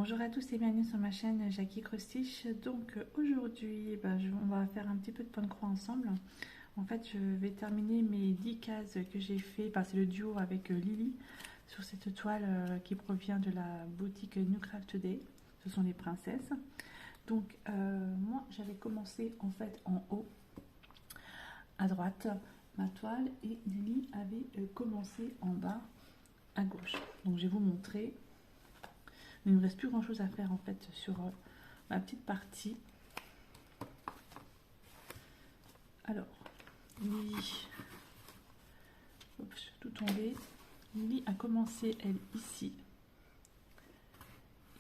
Bonjour à tous et bienvenue sur ma chaîne Jackie Crostiche. Donc aujourd'hui, on va faire un petit peu de point de croix ensemble. En fait, je vais terminer mes 10 cases que j'ai fait, c'est le duo avec Lily sur cette toile qui provient de la boutique New Craft Today. Ce sont les princesses. Donc moi, j'avais commencé en fait en haut à droite ma toile et Lily avait commencé en bas à gauche. Donc je vais vous montrer. Il ne me reste plus grand chose à faire en fait sur ma petite partie. Alors, Lily, oups, tout tombé. Lily a commencé elle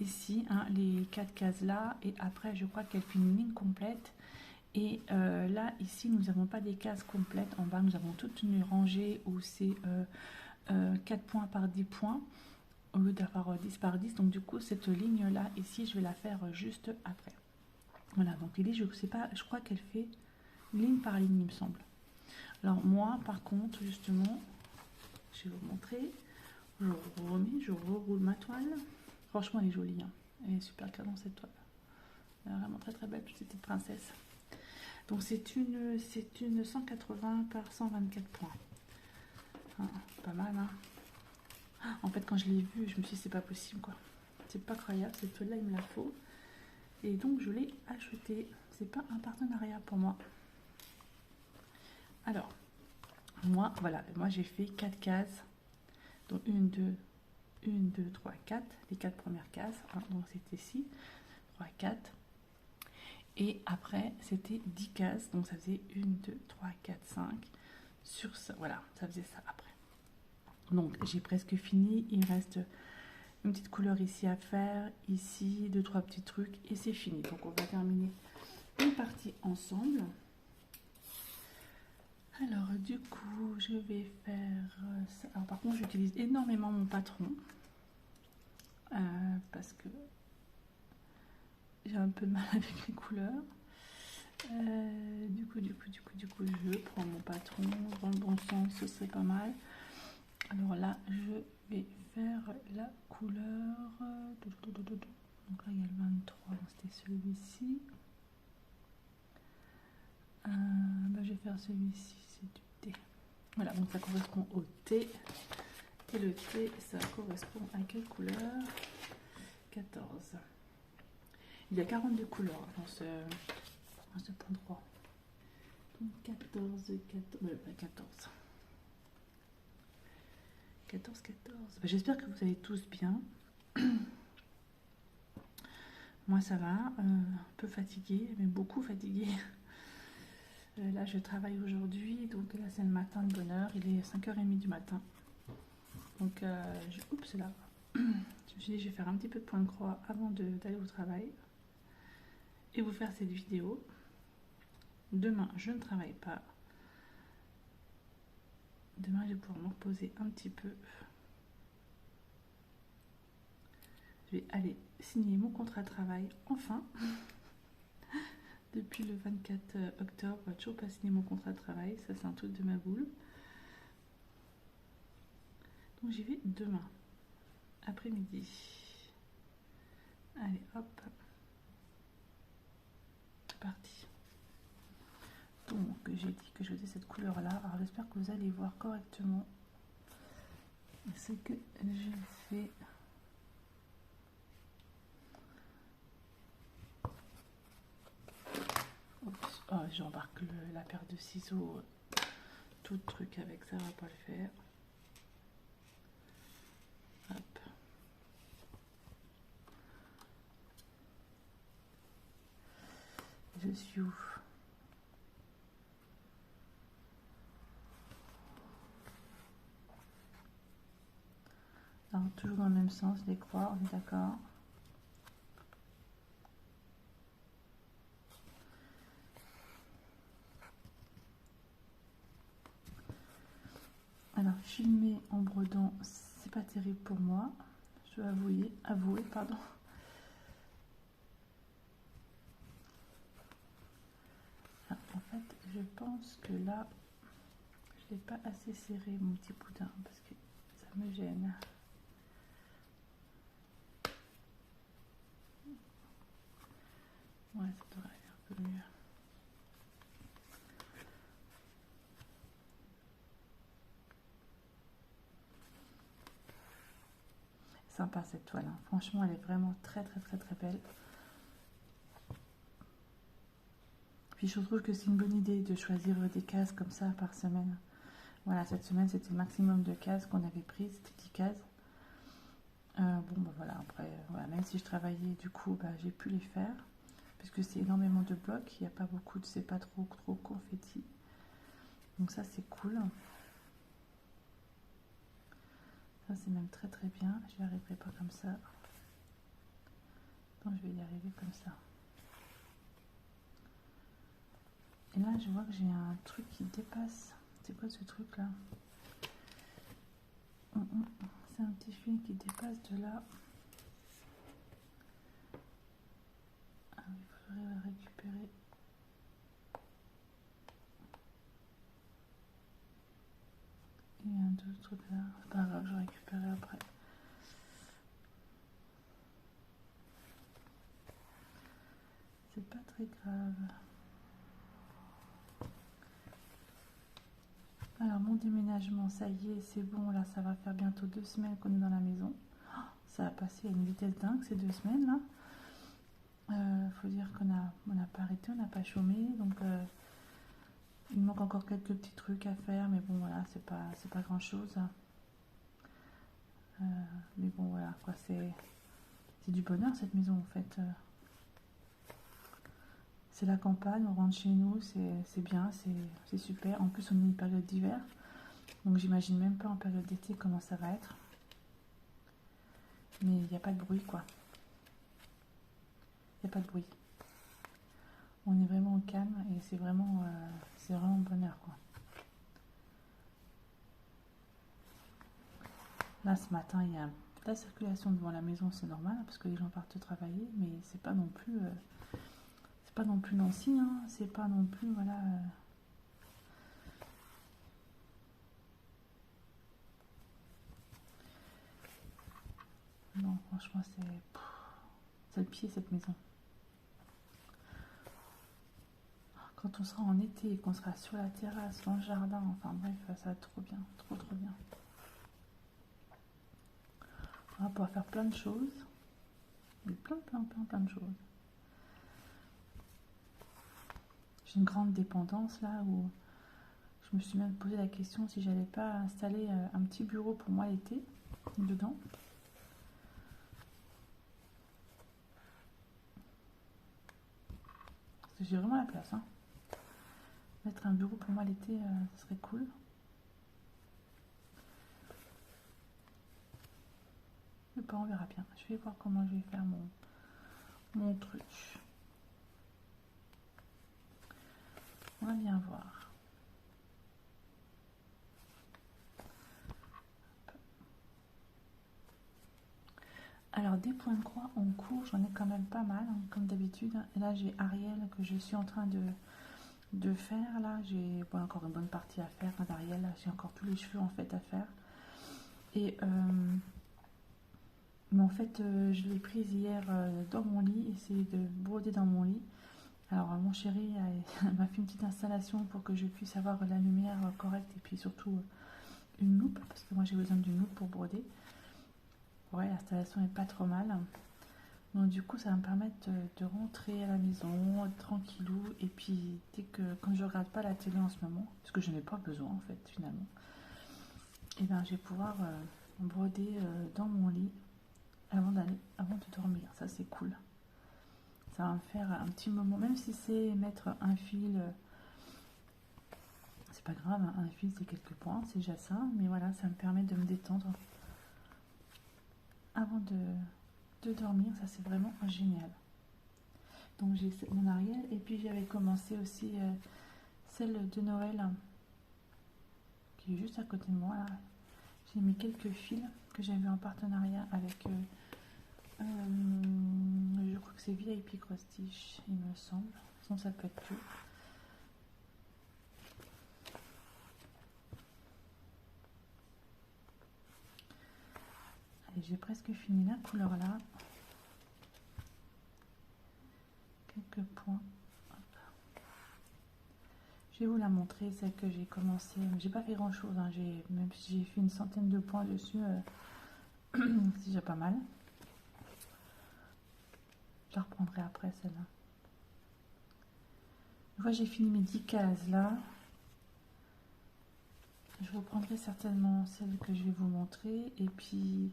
ici, hein, les 4 cases là, et après je crois qu'elle fait une ligne complète. Et là ici nous n'avons pas des cases complètes. En bas nous avons toute une rangée où c'est 4 points par 10 points. Au lieu d'avoir 10 par 10, donc du coup cette ligne là ici je vais la faire juste après. Voilà, donc Lily, je sais pas, je crois qu'elle fait ligne par ligne il me semble. Alors moi par contre justement, je vais vous montrer, je reroule ma toile. Franchement elle est jolie, hein. Elle est super claire dans cette toile, elle est vraiment très très belle cette petite princesse. Donc c'est une 180 par 124 points, hein, pas mal, hein. En fait, quand je l'ai vue, je me suis dit, c'est pas possible, quoi. C'est pas croyable, cette toile-là, il me la faut. Et donc, je l'ai achetée. C'est pas un partenariat pour moi. Alors, moi, voilà. Moi, j'ai fait 4 cases. Donc, 1, 2, 3, 4. Les 4 premières cases. Hein, donc, c'était ici. 3, 4. Et après, c'était 10 cases. Donc, ça faisait 1, 2, 3, 4, 5. Sur ça, voilà. Ça faisait ça après. Donc j'ai presque fini, il me reste une petite couleur ici à faire, ici, 2-3 petits trucs et c'est fini. Donc on va terminer une partie ensemble. Alors du coup je vais faire ça. Alors par contre j'utilise énormément mon patron parce que j'ai un peu de mal avec les couleurs. Du coup je prends mon patron dans le bon sens, ce serait pas mal. Alors là, je vais faire la couleur. Donc là, il y a le 23, c'était celui-ci. Je vais faire celui-ci, c'est du T. Voilà, donc ça correspond au T. Et le T, ça correspond à quelle couleur? 14. Il y a 42 couleurs dans ce point 3. Donc 14. 14. J'espère que vous allez tous bien. Moi ça va, un peu fatiguée, mais beaucoup fatiguée. Là je travaille aujourd'hui, donc là c'est le matin de bonne heure, il est 5h30 du matin. Donc oups là, je me suis dit je vais faire un petit peu de point de croix avant d'aller au travail et vous faire cette vidéo. Demain je ne travaille pas. Demain je vais pouvoir me reposer un petit peu. Je vais aller signer mon contrat de travail, enfin. Depuis le 24 octobre, je n'ai toujours pas signé mon contrat de travail. Ça, c'est un truc de ma boule. Donc, j'y vais demain, après-midi. Allez, hop. C'est parti. Donc, j'ai dit que je faisais cette couleur-là. Alors, j'espère que vous allez voir correctement ce que je fais. Oh, j'embarque la paire de ciseaux, tout le truc avec ça, va pas le faire. Hop. Je suis où? Alors, toujours dans le même sens, les croix, on est d'accord. Alors, filmer en brodant, c'est pas terrible pour moi. Je dois avouer, pardon. Ah, en fait, je pense que là, je l'ai pas assez serré, mon petit boudin, parce que ça me gêne. Ouais, ça devrait aller un peu mieux. Sympa cette toile, hein. Franchement elle est vraiment très belle. Puis je trouve que c'est une bonne idée de choisir des cases comme ça par semaine. Voilà, cette semaine c'était le maximum de cases qu'on avait prises, c'était 10 cases. Bon bah voilà, après voilà, même si je travaillais du coup bah, j'ai pu les faire puisque c'est énormément de blocs, il n'y a pas beaucoup de, c'est pas trop confetti, donc ça c'est cool. Ça c'est même très bien, je n'y arriverai pas comme ça, donc je vais y arriver comme ça. Et là je vois que j'ai un truc qui dépasse, c'est quoi ce truc là? C'est un petit fil qui dépasse de là. Ah, il faudrait le récupérer. Il y a un autre truc là, c'est pas grave, je récupérerai après. C'est pas très grave. Alors mon déménagement, ça y est, c'est bon, là ça va faire bientôt 2 semaines qu'on est dans la maison. Oh, ça a passé à une vitesse dingue ces 2 semaines là. Faut dire qu'on n'a pas arrêté, on n'a pas chômé, donc il manque encore quelques petits trucs à faire, mais bon voilà, c'est pas grand chose. Mais bon voilà, quoi, c'est du bonheur cette maison en fait. C'est la campagne, on rentre chez nous, c'est bien, c'est super. En plus on est une période d'hiver, donc j'imagine même pas en période d'été comment ça va être. Mais il n'y a pas de bruit quoi. Il n'y a pas de bruit. On est vraiment au calme et c'est vraiment bonheur quoi. Là ce matin il y a la circulation devant la maison, c'est normal parce que les gens partent travailler, mais c'est pas non plus Nancy, hein, c'est pas non plus voilà. Non franchement c'est le pied cette maison. Quand on sera en été et qu'on sera sur la terrasse, dans le jardin, enfin bref, ça va être trop bien, trop bien. On va pouvoir faire plein de choses, mais plein de choses. J'ai une grande dépendance là où je me suis même posé la question si j'allais pas installer un petit bureau pour moi l'été dedans. Parce que j'ai vraiment la place, hein. Mettre un bureau pour moi l'été, ce serait cool. Mais pas, on verra bien. Je vais voir comment je vais faire mon truc. On va bien voir. Alors des points de croix en cours, j'en ai quand même pas mal, hein, comme d'habitude. Et là j'ai Ariel que je suis en train de faire. Là j'ai encore une bonne partie à faire d'Ariel. J'ai encore tous les cheveux en fait à faire. Et mais en fait je l'ai prise hier dans mon lit, essayer de broder dans mon lit. Alors mon chéri m'a fait une petite installation pour que je puisse avoir la lumière correcte et puis surtout une loupe, parce que moi j'ai besoin d'une loupe pour broder. Ouais, l'installation est pas trop mal. Donc du coup ça va me permettre de rentrer à la maison tranquillou, et puis quand je regarde pas la télé en ce moment, parce que je n'ai pas besoin en fait finalement, et bien je vais pouvoir broder dans mon lit avant de dormir. Ça c'est cool. Ça va me faire un petit moment, même si c'est mettre un fil, c'est pas grave, hein, un fil c'est quelques points, c'est déjà ça, mais voilà, ça me permet de me détendre avant de dormir, ça c'est vraiment génial. Donc j'ai mon Ariel, et puis j'avais commencé aussi celle de Noël qui est juste à côté de moi là. J'ai mis quelques fils que j'avais en partenariat avec je crois que c'est VIP Cross Stitch, il me semble, sinon ça peut être que. Allez, j'ai presque fini la couleur là, quelques Je vais vous la montrer, celle que j'ai commencé. J'ai pas fait grand chose, hein. Même si j'ai fait une centaine de points dessus, c'est déjà pas mal. Je la reprendrai après celle-là. Une fois j'ai fini mes 10 cases là, je reprendrai certainement celle que je vais vous montrer. Et puis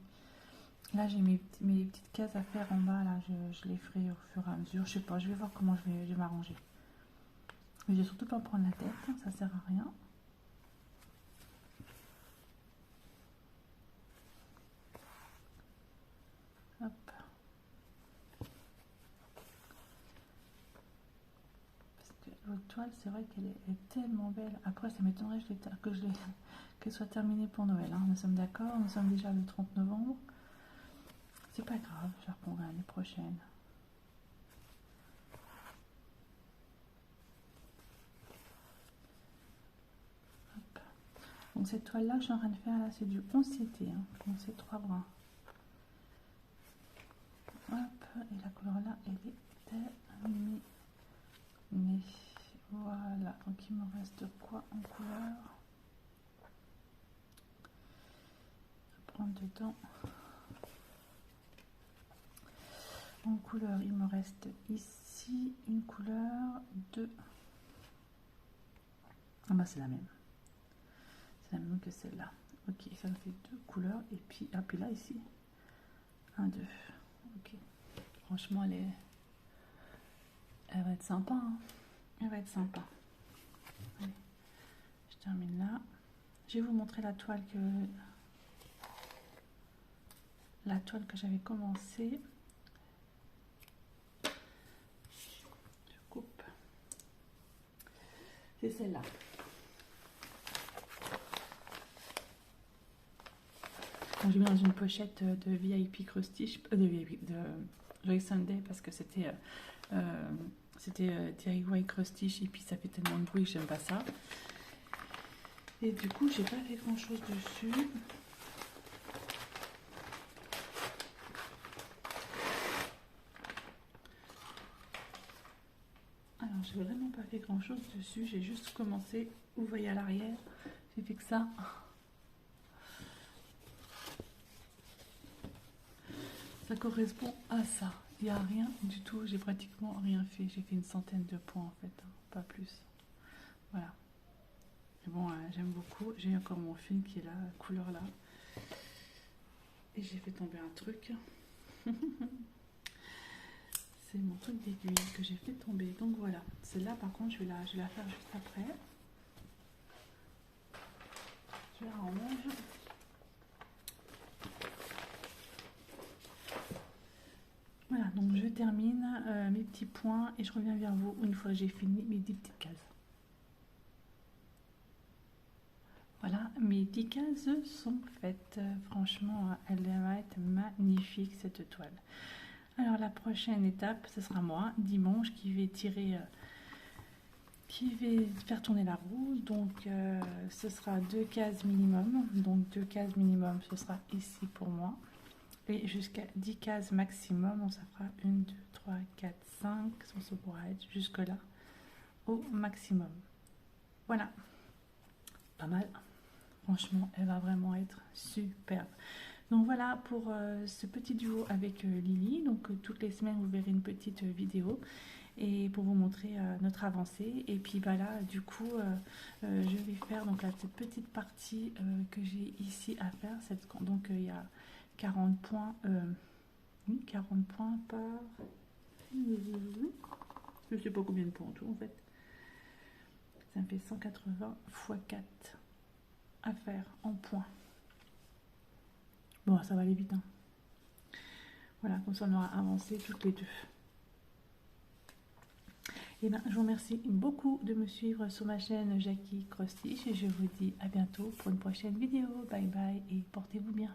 là j'ai mes petites cases à faire en bas, là je les ferai au fur et à mesure. Je sais pas, je vais voir comment je vais m'arranger. Mais je vais surtout pas me prendre la tête, hein, ça sert à rien. Hop. Parce que l'autre toile, c'est vrai qu'elle est tellement belle. Après, ça m'étonnerait qu'elle soit terminée pour Noël. Hein. Nous sommes d'accord, nous sommes déjà le 30 novembre. C'est pas grave, je la reprendrai l'année prochaine. Hop. Donc cette toile là, je suis en train de faire là, c'est du 11 CT, hein. Donc c'est 3 brins. Hop, et la couleur là, elle est terminée. Voilà, donc il me reste quoi en couleur? Je vais prendre dedans. En couleur, il me reste ici une couleur de... Ah bah c'est la même. C'est la même que celle-là. Ok, ça me fait 2 couleurs. Et puis, ah, puis là, ici, 1, 2. Ok. Franchement, elle va être sympa. Hein. Elle va être sympa. Allez, je termine là. Je vais vous montrer la toile que j'avais commencé. Je coupe. C'est celle-là. Je mets dans une pochette de VIP Crostiche, de Joy Sunday, parce que c'était DIY Crostiche et puis ça fait tellement de bruit que j'aime pas ça. Et du coup, j'ai pas fait grand chose dessus. Alors, j'ai vraiment pas fait grand chose dessus. J'ai juste commencé. Vous voyez à l'arrière, j'ai fait que ça. Ça correspond à ça. Il n'y a rien du tout. J'ai pratiquement rien fait. J'ai fait une centaine de points en fait, hein, pas plus. Voilà. Mais bon, j'aime beaucoup. J'ai encore mon fil qui est là, couleur là. Et j'ai fait tomber un truc. C'est mon truc d'aiguille que j'ai fait tomber. Donc voilà. Celle-là, par contre, je vais la faire juste après. Je la range. Voilà, donc je termine mes petits points et je reviens vers vous une fois que j'ai fini mes 10 petites cases. Voilà, mes 10 cases sont faites. Franchement, elle va être magnifique cette toile. Alors la prochaine étape, ce sera moi, dimanche, qui vais faire tourner la roue. Donc ce sera 2 cases minimum. Donc 2 cases minimum, ce sera ici pour moi. Et jusqu'à 10 cases maximum, donc ça fera 1, 2, 3, 4, 5, ça pourra être jusque là au maximum. Voilà, pas mal. Franchement, elle va vraiment être superbe. Donc voilà pour ce petit duo avec Lily. Donc toutes les semaines, vous verrez une petite vidéo et pour vous montrer notre avancée. Et puis bah là, du coup, je vais faire donc cette petite partie que j'ai ici à faire. Donc il y a 40 points, 40 points par... Je sais pas combien de points en tout en fait. Ça me fait 180 x 4 à faire en points. Bon, ça va aller vite. Hein. Voilà, comme ça on aura avancé toutes les deux. Et bien, je vous remercie beaucoup de me suivre sur ma chaîne Jackie Crostiche et je vous dis à bientôt pour une prochaine vidéo. Bye bye et portez-vous bien.